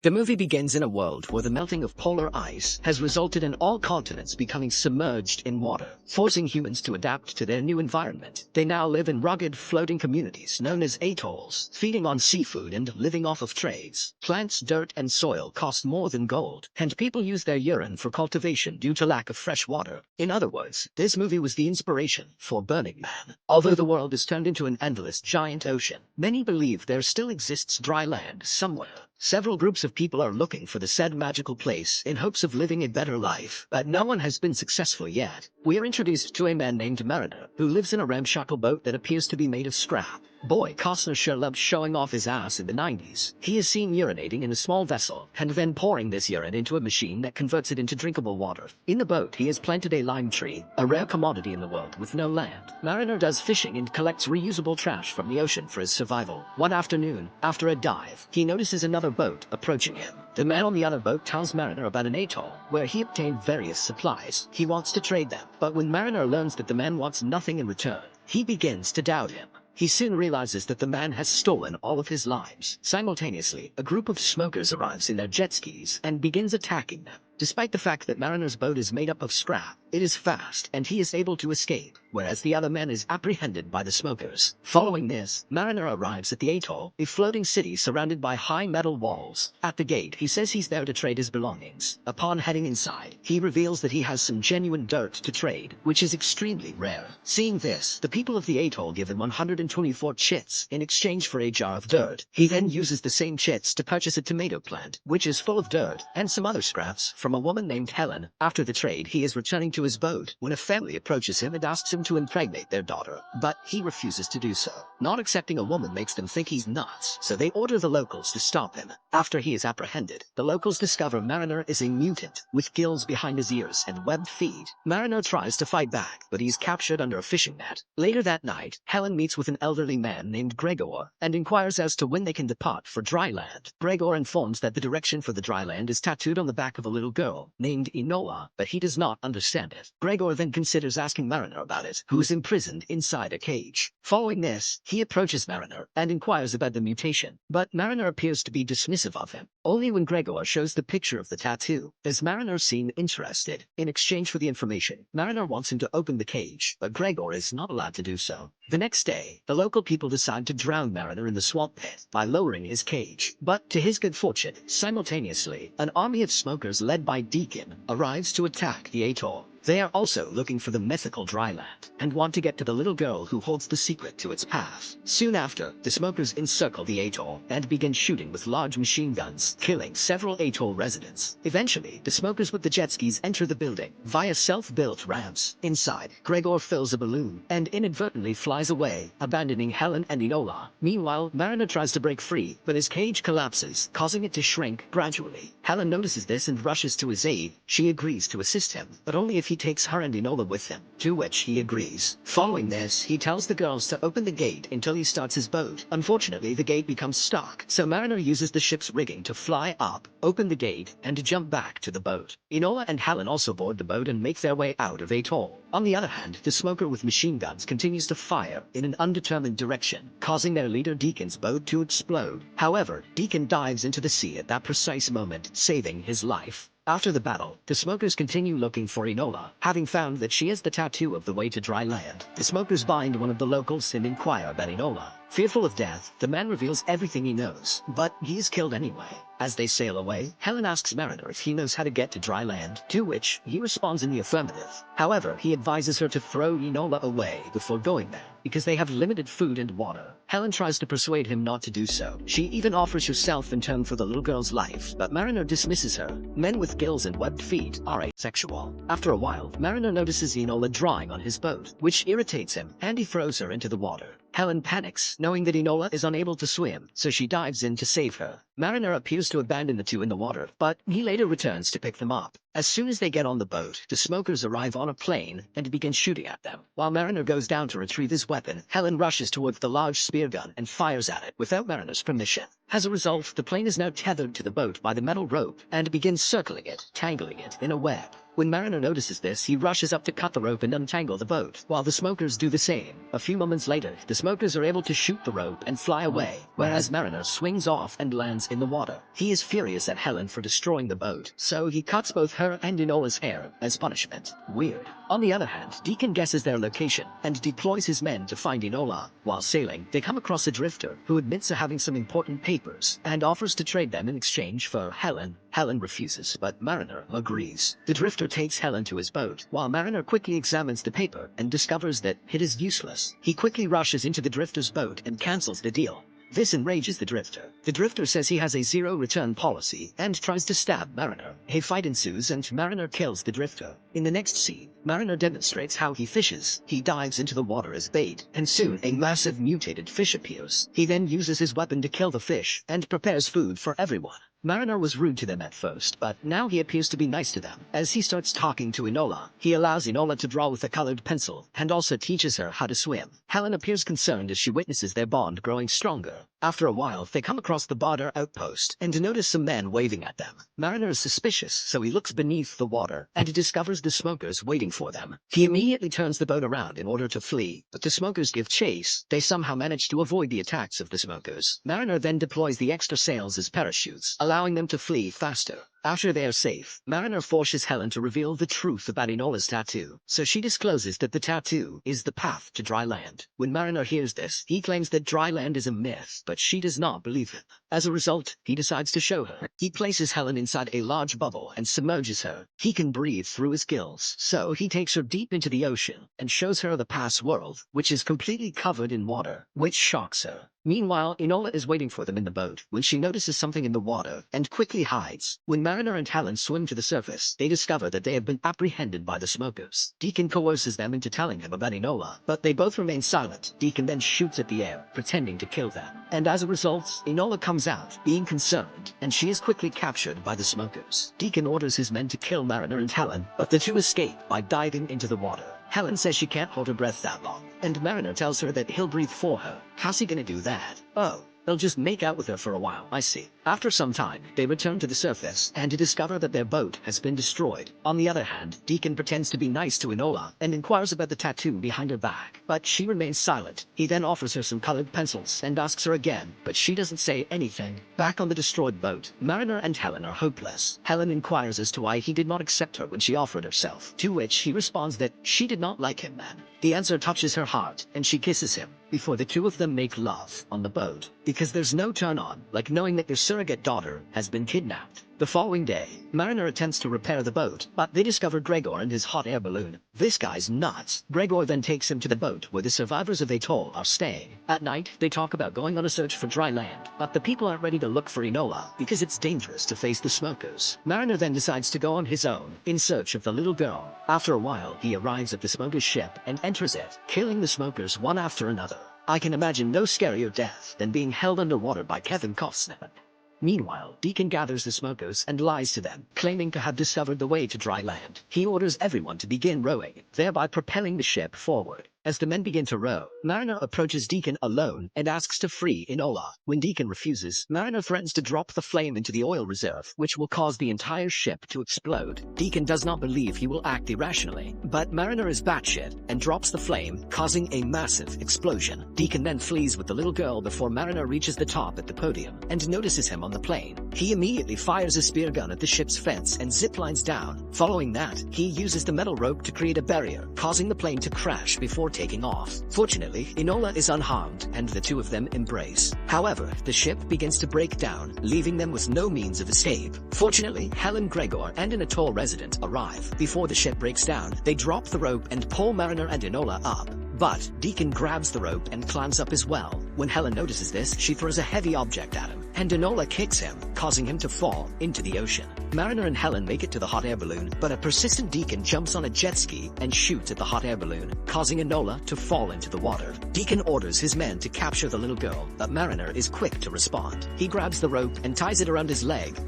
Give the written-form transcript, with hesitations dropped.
The movie begins in a world where the melting of polar ice has resulted in all continents becoming submerged in water, forcing humans to adapt to their new environment. They now live in rugged, floating communities known as atolls, feeding on seafood and living off of trades. Plants, dirt, and soil cost more than gold, and people use their urine for cultivation due to lack of fresh water. In other words, this movie was the inspiration for Burning Man. Although the world is turned into an endless, giant ocean, many believe there still exists dry land somewhere. Several groups of people are looking for the said magical place in hopes of living a better life, but no one has been successful yet. We are introduced to a man named Mariner, who lives in a ramshackle boat that appears to be made of scrap. Boy, Costner sure loved showing off his ass in the 90s. He is seen urinating in a small vessel, and then pouring this urine into a machine that converts it into drinkable water. In the boat, he has planted a lime tree, a rare commodity in the world with no land. Mariner does fishing and collects reusable trash from the ocean for his survival. One afternoon, after a dive, he notices another boat approaching him. The man on the other boat tells Mariner about an atoll, where he obtained various supplies. He wants to trade them, but when Mariner learns that the man wants nothing in return, he begins to doubt him. He soon realizes that the man has stolen all of his limes. Simultaneously, a group of smokers arrives in their jet skis and begins attacking them. Despite the fact that Mariner's boat is made up of scrap, it is fast and he is able to escape, whereas the other man is apprehended by the smokers. Following this, Mariner arrives at the atoll, a floating city surrounded by high metal walls. At the gate, he says he's there to trade his belongings. Upon heading inside, he reveals that he has some genuine dirt to trade, which is extremely rare. Seeing this, the people of the atoll give him 124 chits in exchange for a jar of dirt. He then uses the same chits to purchase a tomato plant, which is full of dirt, and some other scraps from a woman named Helen. After the trade, he is returning to his boat when a family approaches him and asks him to impregnate their daughter, but he refuses to do so. Not accepting a woman makes them think he's nuts, so they order the locals to stop him. After he is apprehended, the locals discover Mariner is a mutant with gills behind his ears and webbed feet. Mariner tries to fight back, but he's captured under a fishing net. Later that night, Helen meets with an elderly man named Gregor and inquires as to when they can depart for Dryland. Gregor informs that the direction for the Dryland is tattooed on the back of a little girl named Enola, but he does not understand it. Gregor then considers asking Mariner about it, who is imprisoned inside a cage. Following this, he approaches Mariner and inquires about the mutation, but Mariner appears to be dismissive of him. Only when Gregor shows the picture of the tattoo does Mariner seem interested. In exchange for the information, Mariner wants him to open the cage, but Gregor is not allowed to do so. The next day, the local people decide to drown Mariner in the swamp pit by lowering his cage. But to his good fortune, simultaneously, an army of smokers led by Deacon arrives to attack the atoll. They are also looking for the mythical Dryland and want to get to the little girl who holds the secret to its path. Soon after, the smokers encircle the atoll and begin shooting with large machine guns, killing several atoll residents. Eventually, the smokers with the jet skis enter the building via self-built ramps. Inside, Gregor fills a balloon and inadvertently flies away, abandoning Helen and Enola. Meanwhile, Mariner tries to break free, but his cage collapses, causing it to shrink gradually. Helen notices this and rushes to his aid. She agrees to assist him, but only if he takes her and Enola with him, to which he agrees. Following this, he tells the girls to open the gate until he starts his boat. Unfortunately, the gate becomes stuck, so Mariner uses the ship's rigging to fly up, open the gate, and to jump back to the boat. Enola and Helen also board the boat and make their way out of atoll. On the other hand, the smoker with machine guns continues to fire in an undetermined direction, causing their leader Deacon's boat to explode. However, Deacon dives into the sea at that precise moment, saving his life. After the battle, the smokers continue looking for Enola, having found that she has the tattoo of the way to dry land. The smokers bind one of the locals and inquire about Enola. Fearful of death, the man reveals everything he knows, but he is killed anyway. As they sail away, Helen asks Mariner if he knows how to get to dry land, to which he responds in the affirmative. However, he advises her to throw Enola away before going there, because they have limited food and water. Helen tries to persuade him not to do so. She even offers herself in turn for the little girl's life, but Mariner dismisses her. Men with gills and webbed feet are asexual. After a while, Mariner notices Enola drying on his boat, which irritates him, and he throws her into the water. Helen panics, knowing that Enola is unable to swim, so she dives in to save her. Mariner appears to abandon the two in the water, but he later returns to pick them up. As soon as they get on the boat, the smokers arrive on a plane and begin shooting at them. While Mariner goes down to retrieve his weapon, Helen rushes towards the large spear gun and fires at it without Mariner's permission. As a result, the plane is now tethered to the boat by the metal rope and begins circling it, tangling it in a web. When Mariner notices this, he rushes up to cut the rope and untangle the boat, while the smokers do the same. A few moments later, the smokers are able to shoot the rope and fly away, whereas Mariner swings off and lands in the water. He is furious at Helen for destroying the boat, so he cuts both her and Enola's hair as punishment. Weird. On the other hand, Deacon guesses their location and deploys his men to find Enola. While sailing, they come across a drifter who admits to having some important papers and offers to trade them in exchange for Helen. Helen refuses, but Mariner agrees. The drifter takes Helen to his boat, while Mariner quickly examines the paper and discovers that it is useless. He quickly rushes into the drifter's boat and cancels the deal. This enrages the drifter. The drifter says he has a zero-return policy and tries to stab Mariner. A fight ensues and Mariner kills the drifter. In the next scene, Mariner demonstrates how he fishes. He dives into the water as bait, and soon a massive mutated fish appears. He then uses his weapon to kill the fish and prepares food for everyone. Mariner was rude to them at first, but now he appears to be nice to them. As he starts talking to Enola, he allows Enola to draw with a colored pencil, and also teaches her how to swim. Helen appears concerned as she witnesses their bond growing stronger. After a while, they come across the border outpost, and notice some men waving at them. Mariner is suspicious, so he looks beneath the water, and discovers the smokers waiting for them. He immediately turns the boat around in order to flee, but the smokers give chase. They somehow manage to avoid the attacks of the smokers. Mariner then deploys the extra sails as parachutes, allowing them to flee faster. After they are safe, Mariner forces Helen to reveal the truth about Enola's tattoo, so she discloses that the tattoo is the path to Dryland. When Mariner hears this, he claims that Dryland is a myth, but she does not believe him. As a result, he decides to show her. He places Helen inside a large bubble and submerges her. He can breathe through his gills, so he takes her deep into the ocean and shows her the past world, which is completely covered in water, which shocks her. Meanwhile, Enola is waiting for them in the boat when she notices something in the water and quickly hides. When Mariner and Helen swim to the surface, they discover that they have been apprehended by the smokers. Deacon coerces them into telling him about Enola, but they both remain silent. Deacon then shoots at the air, pretending to kill them. And as a result, Enola comes out, being concerned, and she is quickly captured by the smokers. Deacon orders his men to kill Mariner and Helen, but the two escape by diving into the water. Helen says she can't hold her breath that long, and Mariner tells her that he'll breathe for her. How's he gonna do that? Oh, they'll just make out with her for a while, I see. After some time, they return to the surface and discover that their boat has been destroyed. On the other hand, Deacon pretends to be nice to Enola and inquires about the tattoo behind her back, but she remains silent. He then offers her some colored pencils and asks her again, but she doesn't say anything. Back on the destroyed boat, Mariner and Helen are hopeless. Helen inquires as to why he did not accept her when she offered herself, to which he responds that she did not like him then. The answer touches her heart, and she kisses him, before the two of them make love on the boat, because there's no turn on like knowing that your surrogate daughter has been kidnapped. The following day, Mariner attempts to repair the boat, but they discover Gregor and his hot air balloon. This guy's nuts. Gregor then takes him to the boat where the survivors of Atoll are staying. At night, they talk about going on a search for dry land, but the people aren't ready to look for Enola because it's dangerous to face the smokers. Mariner then decides to go on his own, in search of the little girl. After a while, he arrives at the smokers' ship and enters it, killing the smokers one after another. I can imagine no scarier death than being held underwater by Kevin Costner. Meanwhile, Deacon gathers the smokers and lies to them, claiming to have discovered the way to dry land. He orders everyone to begin rowing, thereby propelling the ship forward. As the men begin to row, Mariner approaches Deacon alone and asks to free Enola. When Deacon refuses, Mariner threatens to drop the flame into the oil reserve, which will cause the entire ship to explode. Deacon does not believe he will act irrationally, but Mariner is batshit and drops the flame, causing a massive explosion. Deacon then flees with the little girl before Mariner reaches the top at the podium and notices him on the plane. He immediately fires a spear gun at the ship's fence and ziplines down. Following that, he uses the metal rope to create a barrier, causing the plane to crash before taking off. Fortunately, Enola is unharmed, and the two of them embrace. However, the ship begins to break down, leaving them with no means of escape. Fortunately, Helen, Gregor, and an Atoll resident arrive. Before the ship breaks down, they drop the rope and pull Mariner and Enola up. But Deacon grabs the rope and climbs up as well. When Helen notices this, she throws a heavy object at him, and Enola kicks him, causing him to fall into the ocean. Mariner and Helen make it to the hot air balloon, but a persistent Deacon jumps on a jet ski and shoots at the hot air balloon, causing Enola to fall into the water. Deacon orders his men to capture the little girl, but Mariner is quick to respond. He grabs the rope and ties it around his leg,